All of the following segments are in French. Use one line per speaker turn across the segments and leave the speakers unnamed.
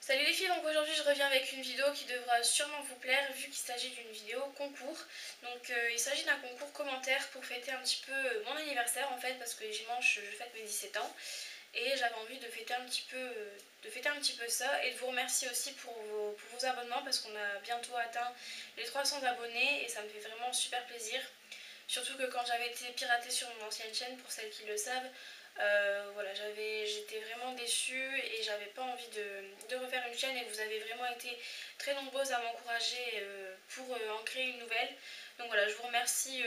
Salut les filles, donc aujourd'hui je reviens avec une vidéo qui devra sûrement vous plaire vu qu'il s'agit d'une vidéo concours. Donc il s'agit d'un concours commentaire pour fêter un petit peu mon anniversaire en fait parce que dimanche je fête mes 17 ans et j'avais envie de fêter un petit peu ça et de vous remercier aussi pour vos abonnements parce qu'on a bientôt atteint les 300 abonnés et ça me fait vraiment super plaisir. Surtout que quand j'avais été piratée sur mon ancienne chaîne, pour celles qui le savent, voilà, j'étais vraiment déçue et j'avais pas envie de refaire une chaîne et vous avez vraiment été très nombreuses à m'encourager pour en créer une nouvelle. Donc voilà, je vous remercie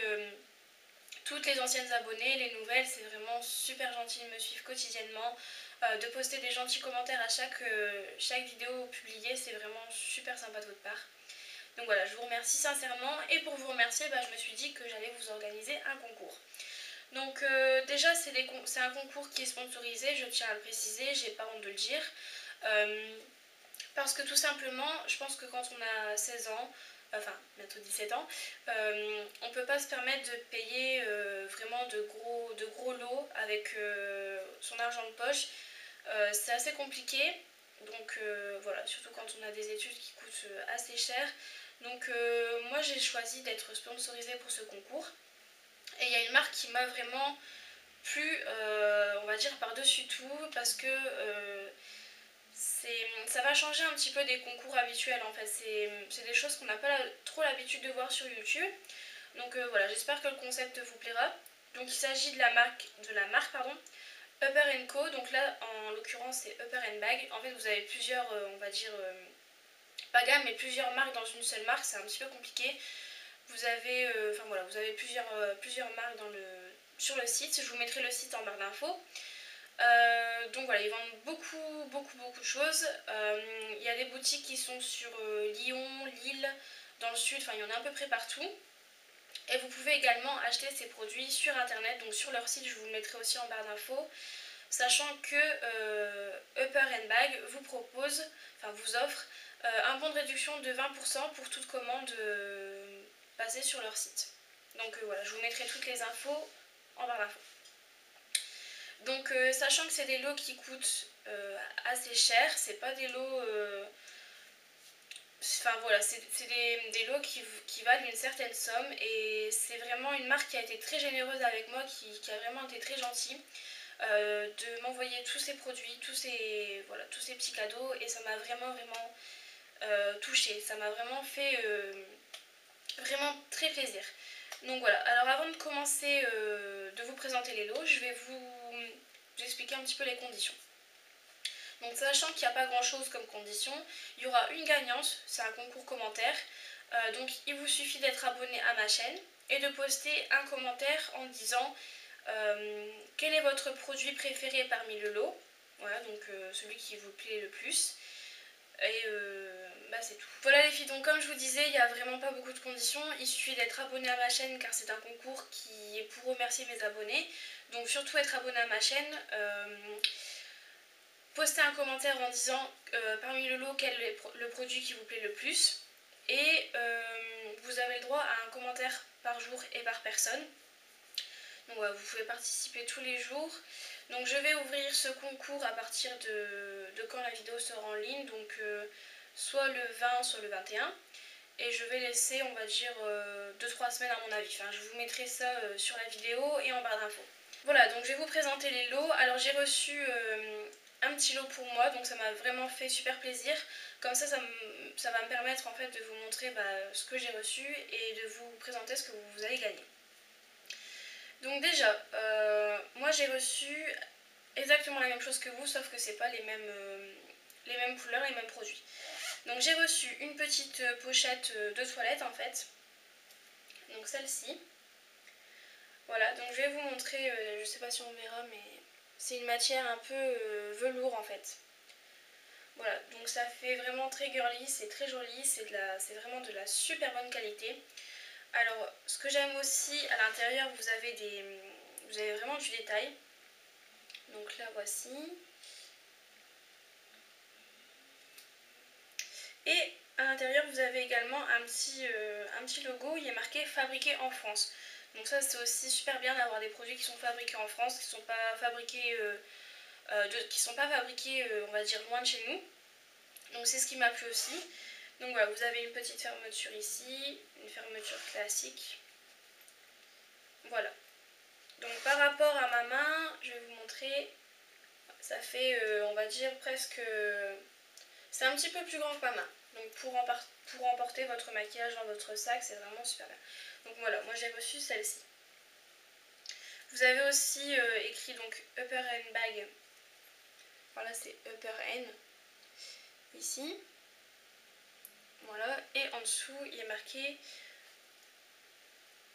toutes les anciennes abonnées, les nouvelles, c'est vraiment super gentil de me suivre quotidiennement, de poster des gentils commentaires à chaque vidéo publiée, c'est vraiment super sympa de votre part. Donc voilà, je vous remercie sincèrement et pour vous remercier, je me suis dit que j'allais vous organiser un concours. Donc déjà c'est un concours qui est sponsorisé, je tiens à le préciser, j'ai pas honte de le dire. Parce que tout simplement, je pense que quand on a 16 ans, enfin bientôt 17 ans, on peut pas se permettre de payer vraiment de gros lots avec son argent de poche. C'est assez compliqué, donc voilà, surtout quand on a des études qui coûtent assez cher. Donc moi j'ai choisi d'être sponsorisée pour ce concours. Et il y a une marque qui m'a vraiment plu, on va dire par-dessus tout, parce que ça va changer un petit peu des concours habituels en fait. C'est des choses qu'on n'a pas trop l'habitude de voir sur YouTube. Donc voilà, j'espère que le concept vous plaira. Donc il s'agit de la marque Upper & Co. Donc là en l'occurrence c'est Upper & Bag. En fait vous avez plusieurs, on va dire, pas gamme mais plusieurs marques dans une seule marque, c'est un petit peu compliqué. Vous avez, voilà, vous avez plusieurs marques sur le site. Je vous mettrai le site en barre d'infos. Donc voilà, ils vendent beaucoup de choses. Il y a des boutiques qui sont sur Lyon, Lille, dans le sud, enfin il y en a à peu près partout. Et vous pouvez également acheter ces produits sur internet, donc sur leur site, je vous le mettrai aussi en barre d'infos. Sachant que Upper & Bag vous offre un bon de réduction de 20% pour toute commande basée sur leur site. Donc voilà, je vous mettrai toutes les infos en barre d'infos. Donc sachant que c'est des lots qui coûtent assez cher, c'est pas des lots... Enfin voilà, c'est des lots qui valent une certaine somme et c'est vraiment une marque qui a été très généreuse avec moi, qui a vraiment été très gentille de m'envoyer tous ces produits, tous ces petits cadeaux et ça m'a vraiment touchée, ça m'a vraiment fait vraiment très plaisir. Donc voilà, alors avant de commencer de vous présenter les lots, je vais vous expliquer un petit peu les conditions. Donc sachant qu'il n'y a pas grand chose comme condition, il y aura une gagnante, c'est un concours commentaire. Donc il vous suffit d'être abonné à ma chaîne et de poster un commentaire en disant quel est votre produit préféré parmi le lot. Voilà, donc celui qui vous plaît le plus. Et c'est tout. Voilà les filles, donc comme je vous disais, il n'y a vraiment pas beaucoup de conditions. Il suffit d'être abonné à ma chaîne car c'est un concours qui est pour remercier mes abonnés. Donc surtout être abonné à ma chaîne. Postez un commentaire en disant parmi le lot quel est le produit qui vous plaît le plus. Et vous avez le droit à un commentaire par jour et par personne. Donc voilà, vous pouvez participer tous les jours. Donc je vais ouvrir ce concours à partir de quand la vidéo sera en ligne. Donc soit le 20, soit le 21. Et je vais laisser, on va dire, 2-3 semaines à mon avis. Enfin, je vous mettrai ça sur la vidéo et en barre d'infos. Voilà, donc je vais vous présenter les lots. Alors j'ai reçu un petit lot pour moi, donc ça m'a vraiment fait super plaisir. Comme ça va me permettre en fait de vous montrer ce que j'ai reçu et de vous présenter ce que vous allez gagner. Donc déjà, moi j'ai reçu exactement la même chose que vous, sauf que c'est pas les mêmes couleurs, les mêmes produits. Donc j'ai reçu une petite pochette de toilette en fait, donc celle-ci. Voilà, donc je vais vous montrer, je sais pas si on verra, mais c'est une matière un peu velours en fait. Voilà, donc ça fait vraiment très girly, c'est très joli, c'est vraiment de la super bonne qualité. Alors, ce que j'aime aussi, à l'intérieur, vous avez vraiment du détail. Donc là, voici. Et à l'intérieur, vous avez également un petit logo, il est marqué fabriqué en France. Donc ça, c'est aussi super bien d'avoir des produits qui sont fabriqués en France, qui ne sont pas fabriqués, on va dire, loin de chez nous. Donc c'est ce qui m'a plu aussi. Donc voilà, vous avez une petite fermeture ici, une fermeture classique. Voilà. Donc par rapport à ma main, je vais vous montrer, ça fait on va dire presque, c'est un petit peu plus grand que ma main. Donc pour emporter votre maquillage dans votre sac, c'est vraiment super bien. Donc voilà, moi j'ai reçu celle-ci. Vous avez aussi écrit donc Upper N Bag. Voilà, c'est Upper N. Ici. Voilà, et en dessous, il est marqué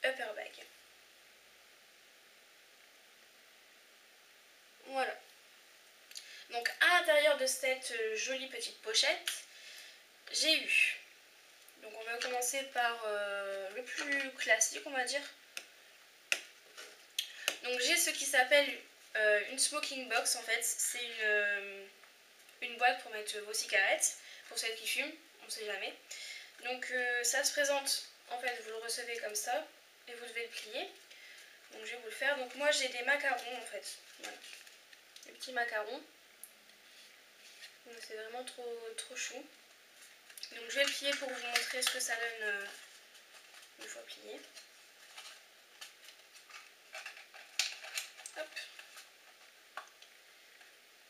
Upper Bag. Voilà. Donc à l'intérieur de cette jolie petite pochette, j'ai eu. Donc on va commencer par le plus classique, on va dire. Donc j'ai ce qui s'appelle une smoking box en fait. C'est une boîte pour mettre vos cigarettes, pour celles qui fument, on sait jamais. Donc ça se présente, en fait vous le recevez comme ça et vous devez le plier. Donc je vais vous le faire. Donc moi j'ai des macarons en fait. Voilà. Des petits macarons. Donc c'est vraiment trop chou. Donc je vais le plier pour vous montrer ce que ça donne une fois plié. Hop.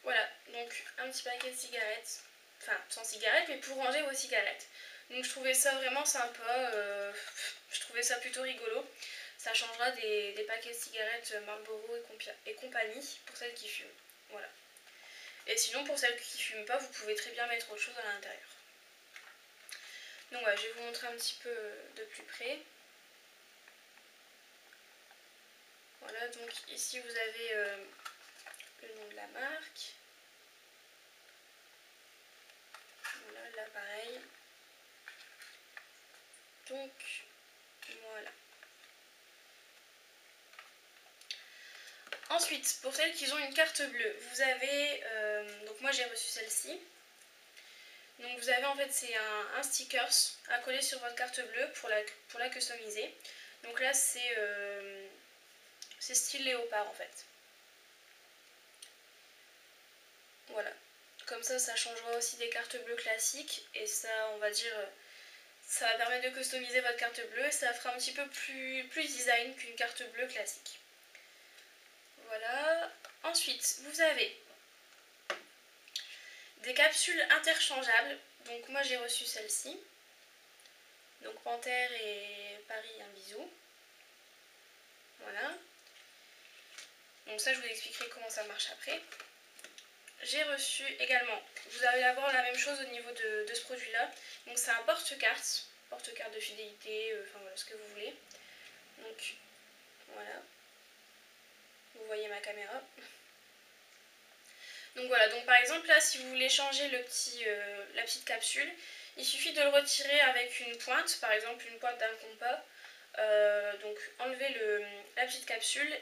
Voilà, donc un petit paquet de cigarettes. Enfin, sans cigarettes, mais pour ranger vos cigarettes. Donc je trouvais ça vraiment sympa. Je trouvais ça plutôt rigolo. Ça changera des paquets de cigarettes Marlboro et compagnie pour celles qui fument. Voilà. Et sinon, pour celles qui fument pas, vous pouvez très bien mettre autre chose à l'intérieur. Donc voilà, je vais vous montrer un petit peu de plus près. Voilà, donc ici vous avez le nom de la marque. Voilà, l'appareil. Donc, voilà. Ensuite, pour celles qui ont une carte bleue, vous avez, donc moi j'ai reçu celle-ci. Donc vous avez en fait, c'est un stickers à coller sur votre carte bleue pour la customiser. Donc là c'est style léopard en fait. Voilà. Comme ça changera aussi des cartes bleues classiques et ça, on va dire, ça va permettre de customiser votre carte bleue et ça fera un petit peu plus design qu'une carte bleue classique. Voilà. Ensuite, vous avez des capsules interchangeables. Donc moi j'ai reçu celle-ci. Donc Panthère et Paris, un bisou. Voilà. Donc ça je vous expliquerai comment ça marche après. J'ai reçu également, vous allez avoir la même chose au niveau de ce produit là. Donc c'est un porte-carte de fidélité, enfin voilà ce que vous voulez. Donc voilà. Vous voyez ma caméra. Donc voilà, donc par exemple là si vous voulez changer la petite capsule, il suffit de le retirer avec une pointe, par exemple une pointe d'un compas. Donc enlever la petite capsule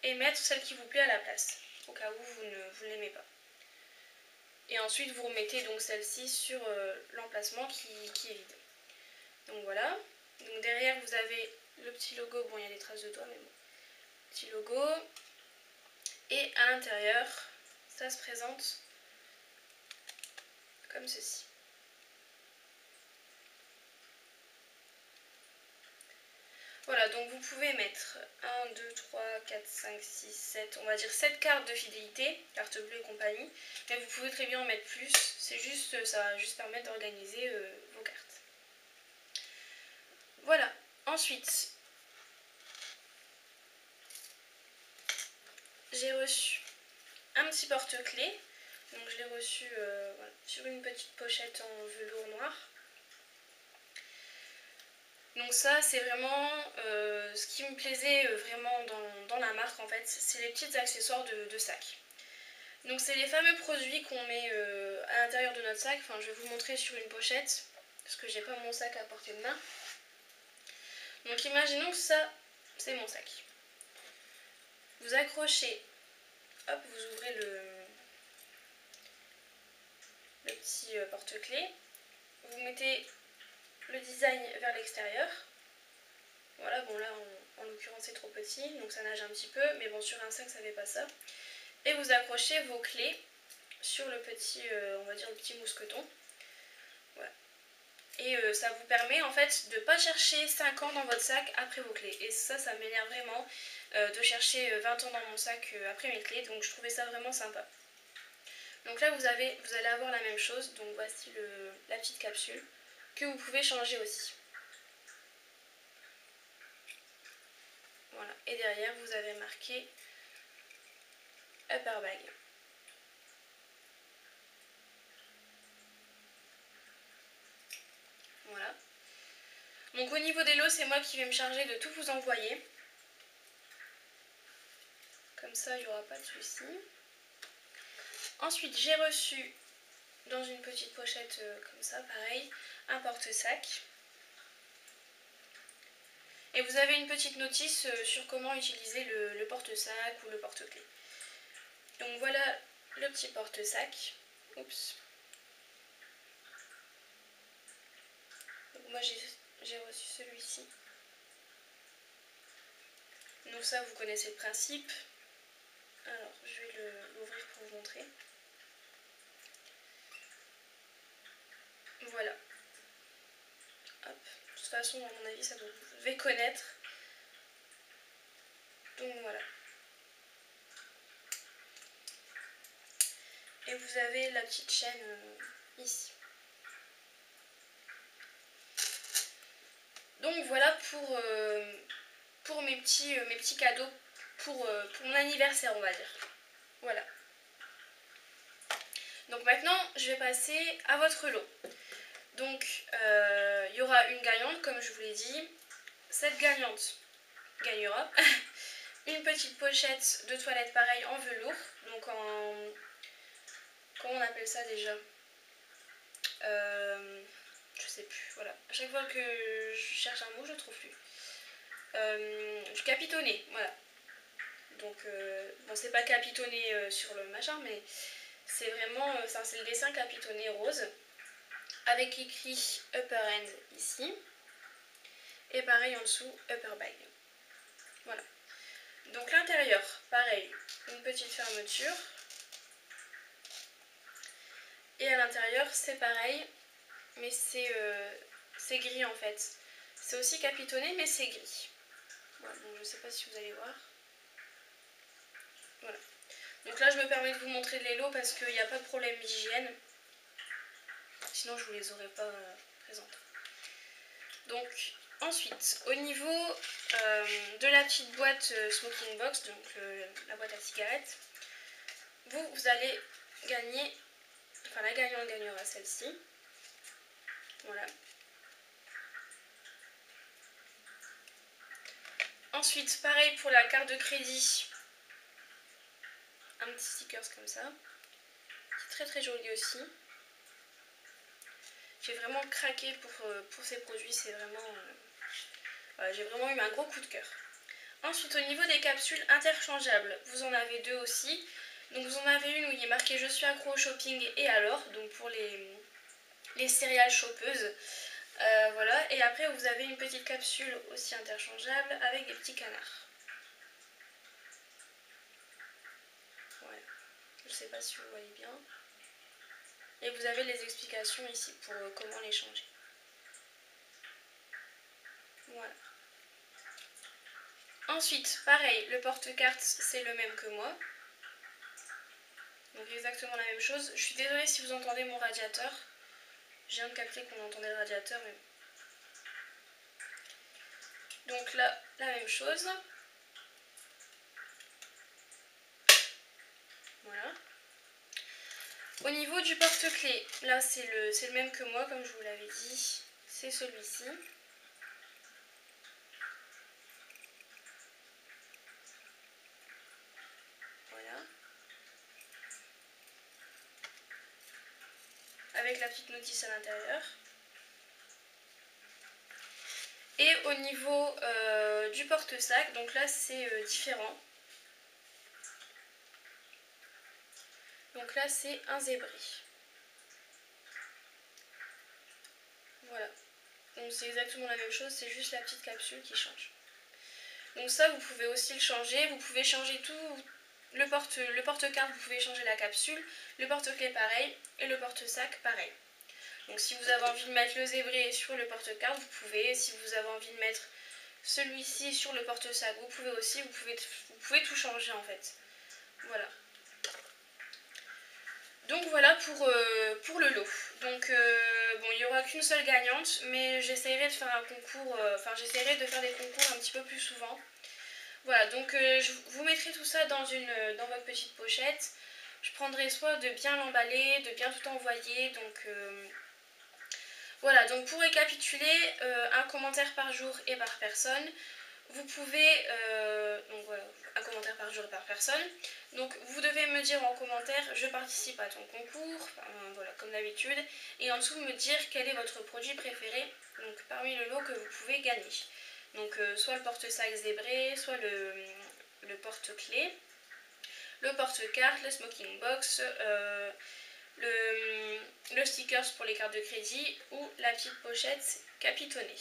et mettre celle qui vous plaît à la place, au cas où vous ne l'aimez pas. Et ensuite vous remettez donc celle-ci sur l'emplacement qui est vide. Donc voilà, donc derrière vous avez le petit logo, bon il y a des traces de doigts mais bon, petit logo. Et à l'intérieur, ça se présente comme ceci. Voilà, donc vous pouvez mettre 1, 2, 3, 4, 5, 6, 7, on va dire 7 cartes de fidélité, carte bleue et compagnie. Mais vous pouvez très bien en mettre plus, c'est juste, ça va juste permettre d'organiser vos cartes. Voilà, ensuite, j'ai reçu un petit porte-clés. Donc je l'ai reçu voilà, sur une petite pochette en velours noir. Donc ça c'est vraiment ce qui me plaisait vraiment dans la marque en fait, c'est les petits accessoires de sac. Donc c'est les fameux produits qu'on met à l'intérieur de notre sac, enfin je vais vous montrer sur une pochette, parce que j'ai pas mon sac à portée de main. Donc imaginons que ça c'est mon sac. Vous accrochez, hop vous ouvrez le petit porte-clés, vous mettez le design vers l'extérieur. Voilà, bon là en l'occurrence c'est trop petit, donc ça nage un petit peu, mais bon sur un sac ça fait pas ça. Et vous accrochez vos clés sur le petit, on va dire le petit mousqueton. Voilà. Et ça vous permet en fait de ne pas chercher 5 ans dans votre sac après vos clés. Et ça m'énerve vraiment de chercher 20 ans dans mon sac après mes clés. Donc je trouvais ça vraiment sympa. Donc là vous allez avoir la même chose. Donc voici la petite capsule que vous pouvez changer aussi. Voilà. Et derrière vous avez marqué Upper Bag. Voilà. Donc au niveau des lots, c'est moi qui vais me charger de tout vous envoyer. Comme ça, il n'y aura pas de souci. Ensuite, j'ai reçu dans une petite pochette comme ça, pareil, un porte-sac. Et vous avez une petite notice sur comment utiliser le porte-sac ou le porte-clés. Donc voilà le petit porte-sac. Oups. Donc moi j'ai reçu celui-ci. Donc ça vous connaissez le principe. Alors je vais l'ouvrir pour vous montrer. Voilà. Hop. De toute façon à mon avis ça vous devez connaître. Donc voilà. Et vous avez la petite chaîne ici. Donc voilà pour mes petits cadeaux pour mon anniversaire, on va dire. Voilà. Donc maintenant, je vais passer à votre lot. Donc il y aura une gagnante, comme je vous l'ai dit. Cette gagnante gagnera une petite pochette de toilette pareil en velours. Donc en... Comment on appelle ça déjà je sais plus, voilà. À chaque fois que je cherche un mot, je ne trouve plus. Du capitonné, voilà. Donc, bon, c'est pas capitonné sur le machin, mais c'est vraiment, c'est le dessin capitonné rose. Avec écrit Upper End ici. Et pareil en dessous, Upper Bag. Voilà. Donc l'intérieur, pareil, une petite fermeture. Et à l'intérieur, c'est pareil, mais c'est gris en fait. C'est aussi capitonné, mais c'est gris. Voilà, donc je sais pas si vous allez voir. Voilà. Donc là, je me permets de vous montrer les lots parce qu'il n'y a pas de problème d'hygiène. Sinon, je vous les aurais pas présentes. Donc, ensuite, au niveau de la petite boîte smoking box, donc la boîte à cigarettes, vous allez gagner, enfin la gagnante gagnera celle-ci. Voilà. Ensuite, pareil pour la carte de crédit. Un petit sticker comme ça. C'est très très joli aussi. J'ai vraiment craqué pour ces produits. C'est vraiment... voilà, j'ai vraiment eu un gros coup de cœur. Ensuite, au niveau des capsules interchangeables, vous en avez deux aussi. Donc vous en avez une où il est marqué « Je suis accro au shopping et alors », donc pour les céréales chopeuses. Voilà, et après vous avez une petite capsule aussi interchangeable avec des petits canards. Voilà, je sais pas si vous voyez bien. Et vous avez les explications ici pour comment les changer. Voilà. Ensuite, pareil, le porte-cartes c'est le même que moi. Donc exactement la même chose. Je suis désolée si vous entendez mon radiateur. Je viens de capter qu'on entendait le radiateur. Mais... donc là, la même chose. Voilà. Au niveau du porte-clés, là c'est le même que moi, comme je vous l'avais dit. C'est celui-ci. Voilà. Avec la petite notice à l'intérieur. Et au niveau du porte-sac, donc là c'est différent. Donc là c'est un zébré. Voilà. Donc c'est exactement la même chose, c'est juste la petite capsule qui change. Donc ça vous pouvez aussi le changer, vous pouvez changer tout. Le porte-carte, vous pouvez changer la capsule, le porte-clés pareil, et le porte-sac pareil. Donc si vous avez envie de mettre le zébré sur le porte-carte, vous pouvez. Si vous avez envie de mettre celui-ci sur le porte-sac, vous pouvez aussi. Vous pouvez tout changer en fait. Voilà. Donc voilà pour le lot. Donc bon, il n'y aura qu'une seule gagnante, mais j'essaierai de faire un concours, j'essaierai de faire des concours un petit peu plus souvent. Voilà, donc je vous mettrai tout ça dans votre petite pochette. Je prendrai soin de bien l'emballer, de bien tout envoyer. Donc voilà, donc pour récapituler, un commentaire par jour et par personne. Vous pouvez, donc voilà, un commentaire par jour et par personne. Donc vous devez me dire en commentaire, je participe à ton concours, voilà, comme d'habitude. Et en dessous me dire quel est votre produit préféré, donc parmi le lot que vous pouvez gagner. Donc soit le porte-sac zébré, soit le porte-clés, le porte-carte, le smoking box, le stickers pour les cartes de crédit ou la petite pochette capitonnée.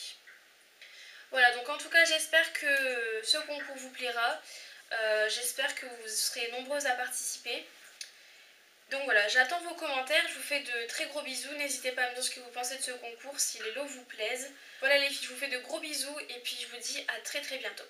Voilà, donc en tout cas j'espère que ce concours vous plaira, j'espère que vous serez nombreuses à participer. Donc voilà, j'attends vos commentaires, je vous fais de très gros bisous, n'hésitez pas à me dire ce que vous pensez de ce concours, si les lots vous plaisent. Voilà les filles, je vous fais de gros bisous et puis je vous dis à très bientôt.